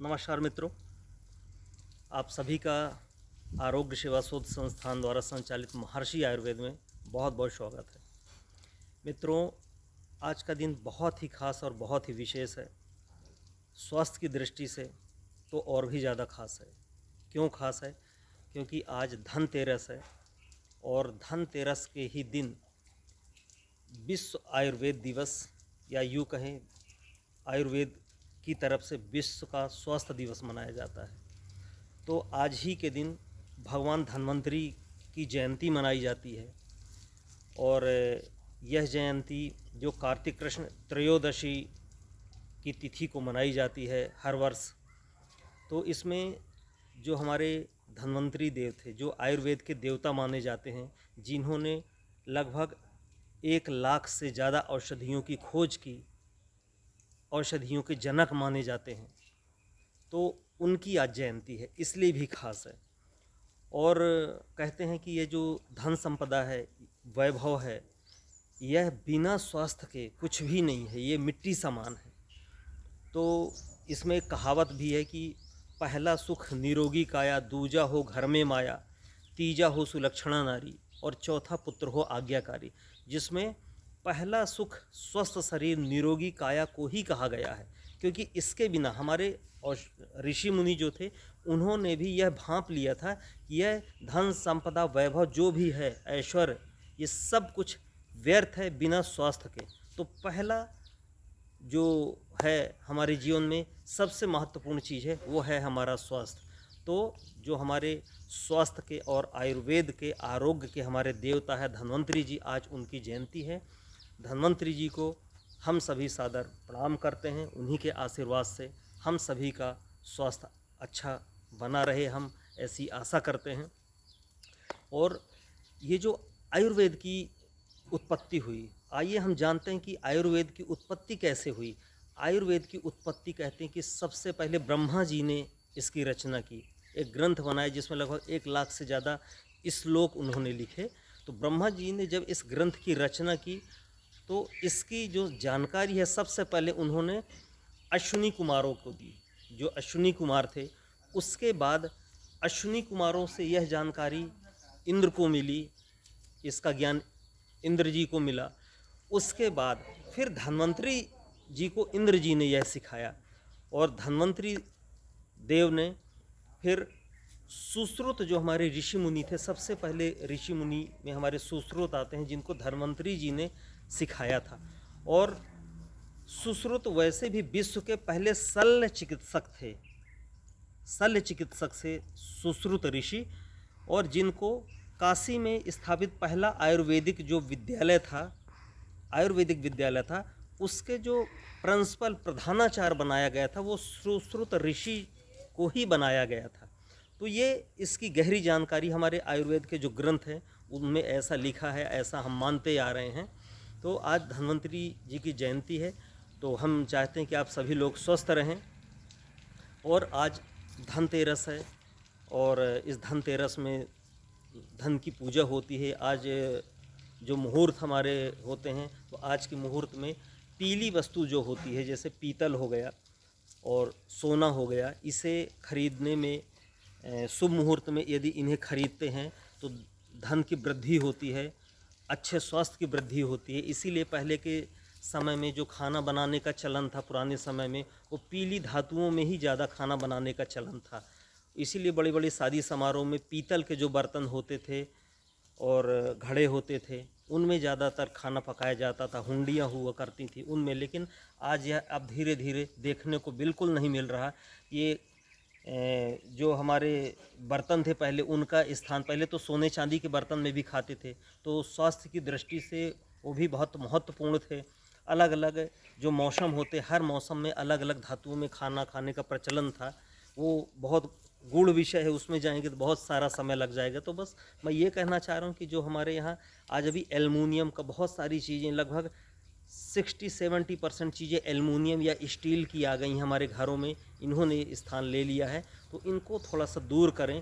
नमस्कार मित्रों, आप सभी का आरोग्य सेवा शोध संस्थान द्वारा संचालित महर्षि आयुर्वेद में बहुत बहुत स्वागत है। मित्रों, आज का दिन बहुत ही खास और बहुत ही विशेष है। स्वास्थ्य की दृष्टि से तो और भी ज़्यादा खास है। क्यों खास है? क्योंकि आज धनतेरस है और धनतेरस के ही दिन विश्व आयुर्वेद दिवस या यूँ कहें आयुर्वेद की तरफ से विश्व का स्वास्थ्य दिवस मनाया जाता है। तो आज ही के दिन भगवान धन्वंतरी की जयंती मनाई जाती है और यह जयंती जो कार्तिक कृष्ण त्रयोदशी की तिथि को मनाई जाती है हर वर्ष। तो इसमें जो हमारे धन्वंतरी देव थे, जो आयुर्वेद के देवता माने जाते हैं, जिन्होंने लगभग 1 लाख से ज़्यादा औषधियों की खोज की, औषधियों के जनक माने जाते हैं, तो उनकी आज जयंती है, इसलिए भी खास है। और कहते हैं कि ये जो धन संपदा है, वैभव है, यह बिना स्वास्थ्य के कुछ भी नहीं है, ये मिट्टी समान है। तो इसमें एक कहावत भी है कि पहला सुख निरोगी काया, दूजा हो घर में माया, तीजा हो सुलक्षणा नारी और चौथा पुत्र हो आज्ञाकारी। जिसमें पहला सुख स्वस्थ शरीर निरोगी काया को ही कहा गया है, क्योंकि इसके बिना हमारे और ऋषि मुनि जो थे उन्होंने भी यह भांप लिया था कि यह धन संपदा वैभव जो भी है, ऐश्वर्य, ये सब कुछ व्यर्थ है बिना स्वास्थ्य के। तो पहला जो है हमारे जीवन में सबसे महत्वपूर्ण चीज़ है, वो है हमारा स्वास्थ्य। तो जो हमारे स्वास्थ्य के और आयुर्वेद के आरोग्य के हमारे देवता है धन्वंतरी जी, आज उनकी जयंती है। धन्वंतरी जी को हम सभी सादर प्रणाम करते हैं। उन्हीं के आशीर्वाद से हम सभी का स्वास्थ्य अच्छा बना रहे, हम ऐसी आशा करते हैं। और ये जो आयुर्वेद की उत्पत्ति हुई, आइए हम जानते हैं कि आयुर्वेद की उत्पत्ति कैसे हुई। आयुर्वेद की उत्पत्ति कहते हैं कि सबसे पहले ब्रह्मा जी ने इसकी रचना की, एक ग्रंथ बनाया जिसमें लगभग 1 लाख से ज़्यादा श्लोक उन्होंने लिखे। तो ब्रह्मा जी ने जब इस ग्रंथ की रचना की तो इसकी जो जानकारी है सबसे पहले उन्होंने अश्विनी कुमारों को दी, जो अश्विनी कुमार थे। उसके बाद अश्विनी कुमारों से यह जानकारी इंद्र को मिली, इसका ज्ञान इंद्र जी को मिला। उसके बाद फिर धन्वंतरी जी को इंद्र जी ने यह सिखाया और धन्वंतरी देव ने फिर सुश्रुत जो हमारे ऋषि मुनि थे, सबसे पहले ऋषि मुनि में हमारे सुश्रुत आते हैं जिनको धन्वंतरी जी ने सिखाया था। और सुश्रुत वैसे भी विश्व के पहले शल्य चिकित्सक थे, शल्य चिकित्सक से सुश्रुत ऋषि, और जिनको काशी में स्थापित पहला आयुर्वेदिक जो विद्यालय था, आयुर्वेदिक विद्यालय था, उसके जो प्रिंसिपल प्रधानाचार्य बनाया गया था वो सुश्रुत ऋषि को ही बनाया गया था। तो ये इसकी गहरी जानकारी हमारे आयुर्वेद के जो ग्रंथ हैं उनमें ऐसा लिखा है, ऐसा हम मानते आ रहे हैं। तो आज धन्वंतरी जी की जयंती है, तो हम चाहते हैं कि आप सभी लोग स्वस्थ रहें। और आज धनतेरस है और इस धनतेरस में धन की पूजा होती है। आज जो मुहूर्त हमारे होते हैं, तो आज के मुहूर्त में पीली वस्तु जो होती है, जैसे पीतल हो गया और सोना हो गया, इसे खरीदने में शुभ मुहूर्त में यदि इन्हें खरीदते हैं तो धन की वृद्धि होती है, अच्छे स्वास्थ्य की वृद्धि होती है। इसीलिए पहले के समय में जो खाना बनाने का चलन था, पुराने समय में, वो पीली धातुओं में ही ज़्यादा खाना बनाने का चलन था। इसीलिए बड़ी बड़ी शादी समारोह में पीतल के जो बर्तन होते थे और घड़े होते थे, उनमें ज़्यादातर खाना पकाया जाता था। हुंडियाँ हुआ करती थी उनमें, लेकिन आज यह अब धीरे धीरे देखने को बिल्कुल नहीं मिल रहा। ये जो हमारे बर्तन थे पहले, उनका स्थान, पहले तो सोने चांदी के बर्तन में भी खाते थे, तो स्वास्थ्य की दृष्टि से वो भी बहुत महत्वपूर्ण थे। अलग अलग जो मौसम होते, हर मौसम में अलग अलग धातुओं में खाना खाने का प्रचलन था। वो बहुत गूढ़ विषय है, उसमें जाएंगे तो बहुत सारा समय लग जाएगा। तो बस मैं ये कहना चाह रहा हूँ कि जो हमारे यहाँ आज अभी एल्युमिनियम का बहुत सारी चीज़ें, लगभग 60-70% चीज़ें एल्युमिनियम या स्टील की आ गई हमारे घरों में, इन्होंने स्थान ले लिया है। तो इनको थोड़ा सा दूर करें,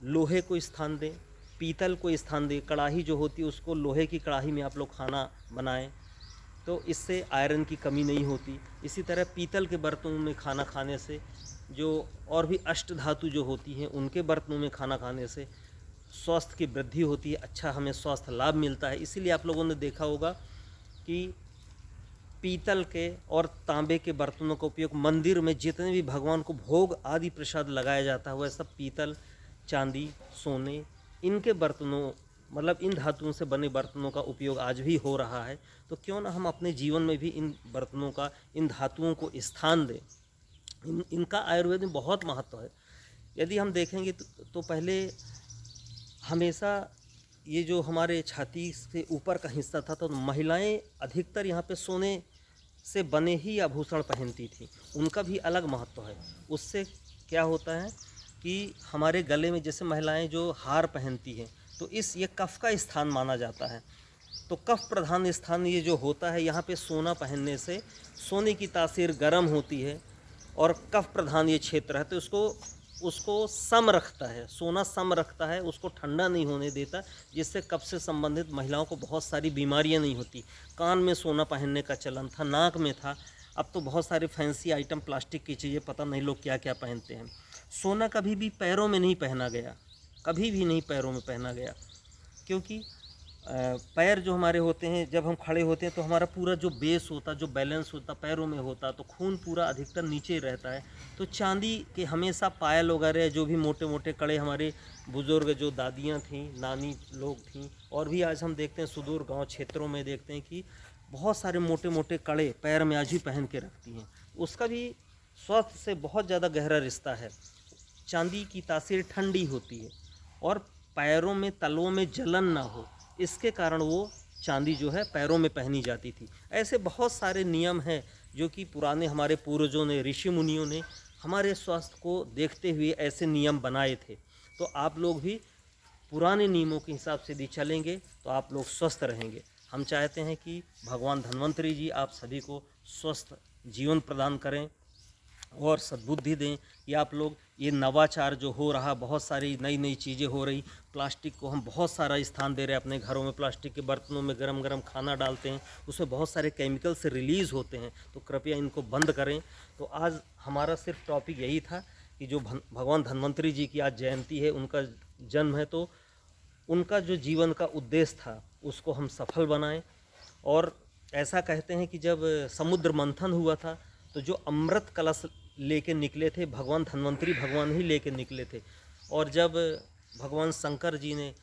लोहे को स्थान दें, पीतल को स्थान दें। कढ़ाई जो होती है उसको लोहे की कढ़ाई में आप लोग खाना बनाएं। तो इससे आयरन की कमी नहीं होती। इसी तरह पीतल के बर्तनों में खाना खाने से जो और भी अष्ट धातु जो होती हैं उनके बर्तनों में खाना खाने से स्वास्थ्य की वृद्धि होती है, अच्छा हमें स्वास्थ्य लाभ मिलता है। इसीलिए आप लोगों ने देखा होगा कि पीतल के और तांबे के बर्तनों का उपयोग मंदिर में जितने भी भगवान को भोग आदि प्रसाद लगाया जाता है वह सब पीतल, चांदी, सोने इनके बर्तनों मतलब इन धातुओं से बने बर्तनों का उपयोग आज भी हो रहा है। तो क्यों ना हम अपने जीवन में भी इन बर्तनों का, इन धातुओं को स्थान दें। इनका आयुर्वेद में बहुत महत्व है। यदि हम देखेंगे तो पहले हमेशा ये जो हमारे छाती से ऊपर का हिस्सा था तो महिलाएं अधिकतर यहाँ पे सोने से बने ही आभूषण पहनती थी, उनका भी अलग महत्व है। उससे क्या होता है कि हमारे गले में जैसे महिलाएं जो हार पहनती हैं तो ये कफ का स्थान माना जाता है। तो कफ प्रधान स्थान ये जो होता है, यहाँ पे सोना पहनने से सोने की तासीर गर्म होती है और कफ प्रधान ये क्षेत्र है तो उसको सम रखता है, सोना सम रखता है, उसको ठंडा नहीं होने देता, जिससे कफ से संबंधित महिलाओं को बहुत सारी बीमारियां नहीं होती। कान में सोना पहनने का चलन था, नाक में था, अब तो बहुत सारे फैंसी आइटम प्लास्टिक की चीज़ें, पता नहीं लोग क्या क्या पहनते हैं। सोना कभी भी पैरों में नहीं पहना गया, कभी भी नहीं पैरों में पहना गया, क्योंकि पैर जो हमारे होते हैं जब हम खड़े होते हैं तो हमारा पूरा जो बेस होता, जो बैलेंस होता पैरों में होता, तो खून पूरा अधिकतर नीचे रहता है। तो चांदी के हमेशा पायल वगैरह जो भी मोटे मोटे कड़े हमारे बुज़ुर्ग जो दादियाँ थीं, नानी लोग थीं, और भी आज हम देखते हैं सुदूर गांव क्षेत्रों में देखते हैं कि बहुत सारे मोटे मोटे कड़े पैर में आज भी पहन के रखती हैं। उसका भी स्वास्थ्य से बहुत ज़्यादा गहरा रिश्ता है। चांदी की तासीर ठंडी होती है और पैरों में तलवों में जलन ना हो, इसके कारण वो चांदी जो है पैरों में पहनी जाती थी। ऐसे बहुत सारे नियम हैं जो कि पुराने हमारे पूर्वजों ने, ऋषि मुनियों ने हमारे स्वास्थ्य को देखते हुए ऐसे नियम बनाए थे। तो आप लोग भी पुराने नियमों के हिसाब से यदि चलेंगे तो आप लोग स्वस्थ रहेंगे। हम चाहते हैं कि भगवान धन्वंतरी जी आप सभी को स्वस्थ जीवन प्रदान करें और सद्बुद्धि दें कि आप लोग ये नवाचार जो हो रहा, बहुत सारी नई नई चीज़ें हो रही, प्लास्टिक को हम बहुत सारा स्थान दे रहे हैं अपने घरों में, प्लास्टिक के बर्तनों में गरम गरम खाना डालते हैं, उसमें बहुत सारे केमिकल से रिलीज़ होते हैं, तो कृपया इनको बंद करें। तो आज हमारा सिर्फ टॉपिक यही था कि जो भगवान धन्वंतरी जी की आज जयंती है, उनका जन्म है, तो उनका जो जीवन का उद्देश्य था उसको हम सफल बनाएं। और ऐसा कहते हैं कि जब समुद्र मंथन हुआ था तो जो अमृत कलश लेके निकले थे भगवान धन्वंतरी भगवान ही लेके निकले थे, और जब भगवान शंकर जी ने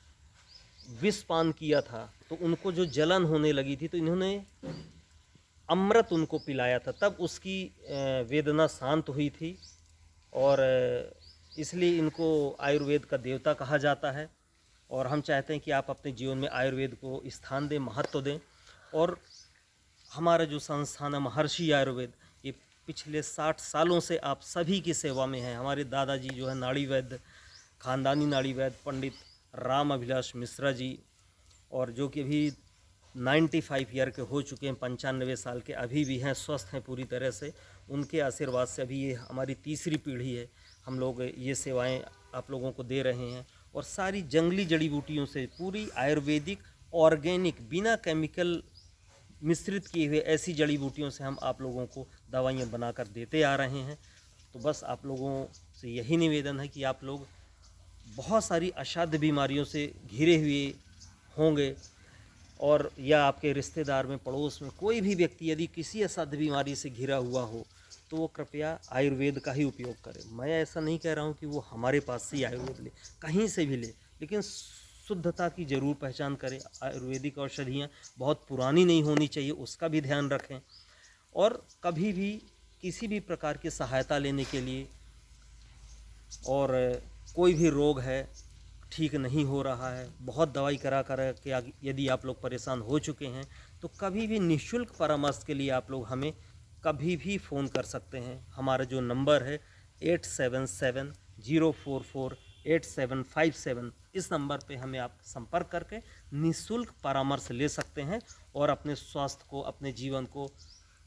विष पान किया था तो उनको जो जलन होने लगी थी तो इन्होंने अमृत उनको पिलाया था, तब उसकी वेदना शांत हुई थी। और इसलिए इनको आयुर्वेद का देवता कहा जाता है। और हम चाहते हैं कि आप अपने जीवन में आयुर्वेद को स्थान दें, महत्व दें। और हमारा जो संस्थान है महर्षि आयुर्वेद, ये पिछले 60 सालों से आप सभी की सेवा में है। हमारे दादाजी जो है नाड़ी वैद्य, खानदानी नाड़ी वैद्य पंडित राम अभिलाष मिश्रा जी, और जो कि अभी 95 ईयर के हो चुके हैं, 95 साल के अभी भी हैं, स्वस्थ हैं पूरी तरह से। उनके आशीर्वाद से अभी ये हमारी तीसरी पीढ़ी है, हम लोग ये सेवाएं आप लोगों को दे रहे हैं। और सारी जंगली जड़ी बूटियों से पूरी आयुर्वेदिक ऑर्गेनिक बिना केमिकल मिश्रित किए हुए ऐसी जड़ी बूटियों से हम आप लोगों को दवाइयाँ बनाकर देते आ रहे हैं। तो बस आप लोगों से यही निवेदन है कि आप लोग बहुत सारी असाध्य बीमारियों से घिरे हुए होंगे, और या आपके रिश्तेदार में, पड़ोस में कोई भी व्यक्ति यदि किसी असाध्य बीमारी से घिरा हुआ हो तो वो कृपया आयुर्वेद का ही उपयोग करें। मैं ऐसा नहीं कह रहा हूँ कि वो हमारे पास से ही आयुर्वेद ले, कहीं से भी ले, लेकिन शुद्धता की ज़रूर पहचान करें। आयुर्वेदिक औषधियाँ बहुत पुरानी नहीं होनी चाहिए, उसका भी ध्यान रखें। और कभी भी किसी भी प्रकार की सहायता लेने के लिए, और कोई भी रोग है ठीक नहीं हो रहा है, बहुत दवाई करा कर के यदि आप लोग परेशान हो चुके हैं, तो कभी भी निःशुल्क परामर्श के लिए आप लोग हमें कभी भी फ़ोन कर सकते हैं। हमारा जो नंबर है 8770448757, इस नंबर पे हमें आप संपर्क करके निःशुल्क परामर्श ले सकते हैं और अपने स्वास्थ्य को, अपने जीवन को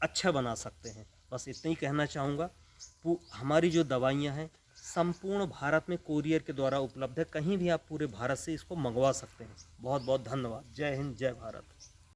अच्छा बना सकते हैं। बस इतना ही कहना चाहूँगा। हमारी जो दवाइयाँ हैं संपूर्ण भारत में कोरियर के द्वारा उपलब्ध है, कहीं भी आप पूरे भारत से इसको मंगवा सकते हैं। बहुत बहुत धन्यवाद। जय हिंद, जय भारत।